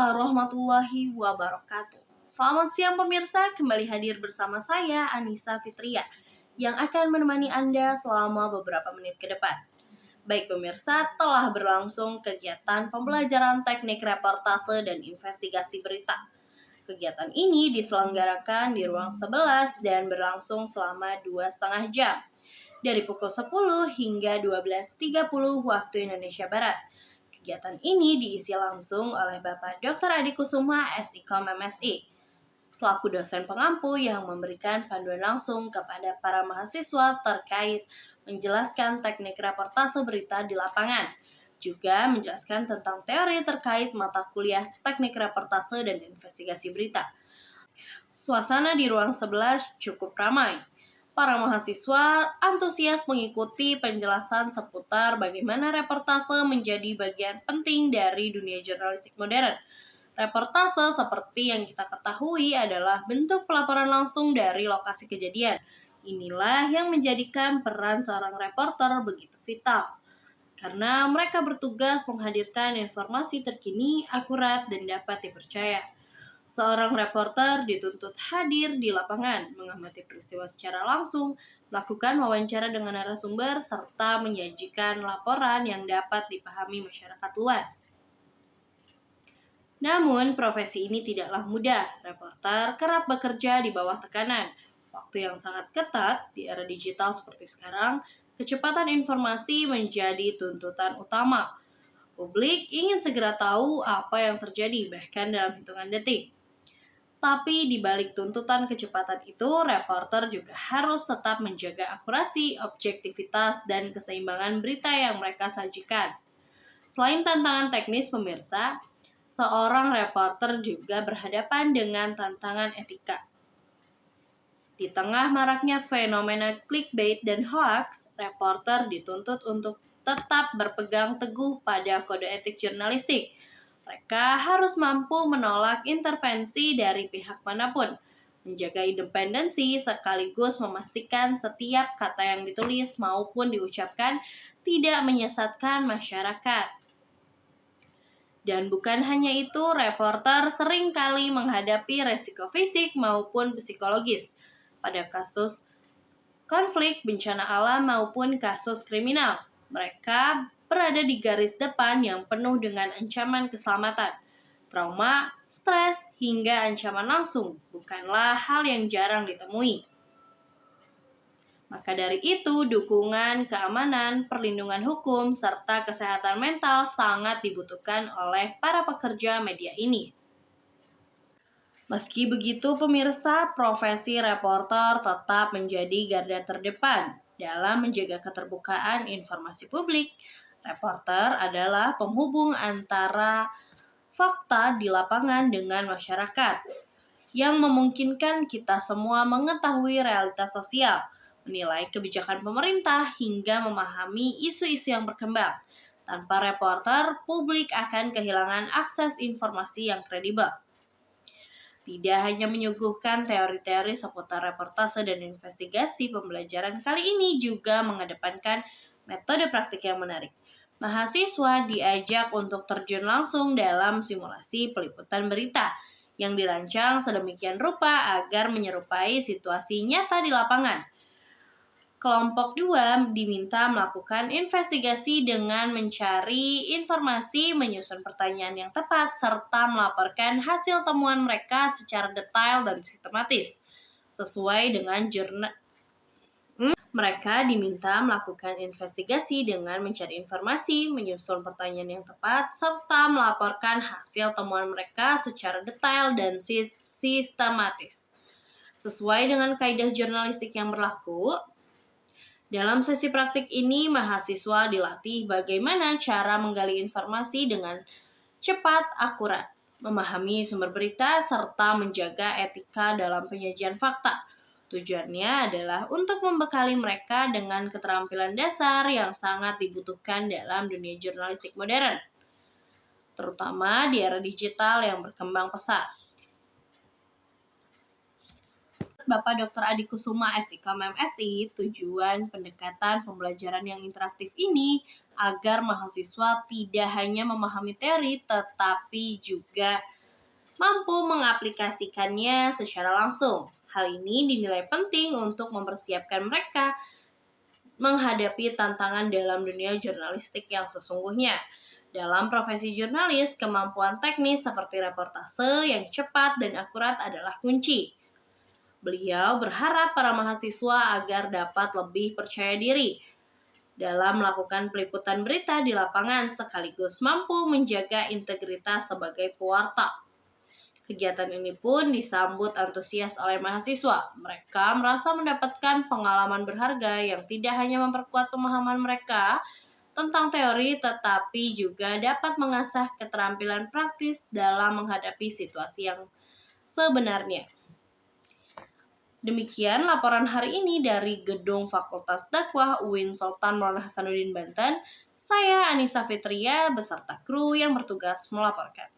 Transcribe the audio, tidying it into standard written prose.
warahmatullahi wabarakatuh. Selamat siang pemirsa, kembali hadir bersama saya Anissa Fitria yang akan menemani Anda selama beberapa menit ke depan. Baik pemirsa, telah berlangsung kegiatan pembelajaran teknik reportase dan investigasi berita. Kegiatan ini diselenggarakan di ruang 11 dan berlangsung selama 2,5 jam, dari pukul 10 hingga 12.30 waktu Indonesia Barat. Kegiatan ini diisi langsung oleh Bapak Dr. Adi Kusuma, SIKOM MSI, selaku dosen pengampu yang memberikan panduan langsung kepada para mahasiswa terkait menjelaskan teknik reportase berita di lapangan, juga menjelaskan tentang teori terkait mata kuliah teknik reportase dan investigasi berita. Suasana di ruang 11 cukup ramai. Para mahasiswa antusias mengikuti penjelasan seputar bagaimana reportase menjadi bagian penting dari dunia jurnalistik modern. Reportase seperti yang kita ketahui adalah bentuk pelaporan langsung dari lokasi kejadian. Inilah yang menjadikan peran seorang reporter begitu vital, karena mereka bertugas menghadirkan informasi terkini, akurat, dan dapat dipercaya. Seorang reporter dituntut hadir di lapangan, mengamati peristiwa secara langsung, melakukan wawancara dengan narasumber, serta menyajikan laporan yang dapat dipahami masyarakat luas. Namun, profesi ini tidaklah mudah. Reporter kerap bekerja di bawah tekanan. Waktu yang sangat ketat di era digital seperti sekarang, kecepatan informasi menjadi tuntutan utama. Publik ingin segera tahu apa yang terjadi, bahkan dalam hitungan detik. Tapi di balik tuntutan kecepatan itu, reporter juga harus tetap menjaga akurasi, objektivitas, dan keseimbangan berita yang mereka sajikan. Selain tantangan teknis pemirsa, seorang reporter juga berhadapan dengan tantangan etika. Di tengah maraknya fenomena clickbait dan hoax, reporter dituntut untuk tetap berpegang teguh pada kode etik jurnalistik. Mereka harus mampu menolak intervensi dari pihak manapun, menjaga independensi sekaligus memastikan setiap kata yang ditulis maupun diucapkan tidak menyesatkan masyarakat. Dan bukan hanya itu, reporter seringkali menghadapi resiko fisik maupun psikologis pada kasus konflik, bencana alam maupun kasus kriminal. Mereka berada di garis depan yang penuh dengan ancaman keselamatan, trauma, stres, hingga ancaman langsung bukanlah hal yang jarang ditemui. Maka dari itu, dukungan, keamanan, perlindungan hukum, serta kesehatan mental sangat dibutuhkan oleh para pekerja media ini. Meski begitu, pemirsa, profesi reporter tetap menjadi garda terdepan dalam menjaga keterbukaan informasi publik. Reporter adalah penghubung antara fakta di lapangan dengan masyarakat, yang memungkinkan kita semua mengetahui realitas sosial, menilai kebijakan pemerintah, hingga memahami isu-isu yang berkembang. Tanpa reporter, publik akan kehilangan akses informasi yang kredibel. Tidak hanya menyuguhkan teori-teori seputar reportase dan investigasi, pembelajaran kali ini juga mengedepankan metode praktik yang menarik. Mahasiswa diajak untuk terjun langsung dalam simulasi peliputan berita yang dirancang sedemikian rupa agar menyerupai situasi nyata di lapangan. Kelompok 2 diminta melakukan investigasi dengan mencari informasi, menyusun pertanyaan yang tepat, serta melaporkan hasil temuan mereka secara detail dan sistematis, sesuai dengan jurnal. Mereka diminta melakukan investigasi dengan mencari informasi, menyusun pertanyaan yang tepat, serta melaporkan hasil temuan mereka secara detail dan sistematis. Sesuai dengan kaidah jurnalistik yang berlaku, dalam sesi praktik ini, mahasiswa dilatih bagaimana cara menggali informasi dengan cepat, akurat, memahami sumber berita, serta menjaga etika dalam penyajian fakta. Tujuannya adalah untuk membekali mereka dengan keterampilan dasar yang sangat dibutuhkan dalam dunia jurnalistik modern, terutama di era digital yang berkembang pesat. Bapak Dr. Adi Kusuma, SIKOM MSI, tujuan pendekatan pembelajaran yang interaktif ini agar mahasiswa tidak hanya memahami teori, tetapi juga mampu mengaplikasikannya secara langsung. Hal ini dinilai penting untuk mempersiapkan mereka menghadapi tantangan dalam dunia jurnalistik yang sesungguhnya. Dalam profesi jurnalis, kemampuan teknis seperti reportase yang cepat dan akurat adalah kunci. Beliau berharap para mahasiswa agar dapat lebih percaya diri dalam melakukan peliputan berita di lapangan sekaligus mampu menjaga integritas sebagai pewarta. Kegiatan ini pun disambut antusias oleh mahasiswa. Mereka merasa mendapatkan pengalaman berharga yang tidak hanya memperkuat pemahaman mereka tentang teori, tetapi juga dapat mengasah keterampilan praktis dalam menghadapi situasi yang sebenarnya. Demikian laporan hari ini dari Gedung Fakultas Dakwah UIN Sultan Maulana Hasanuddin Banten. Saya Anissa Fitria beserta kru yang bertugas melaporkan.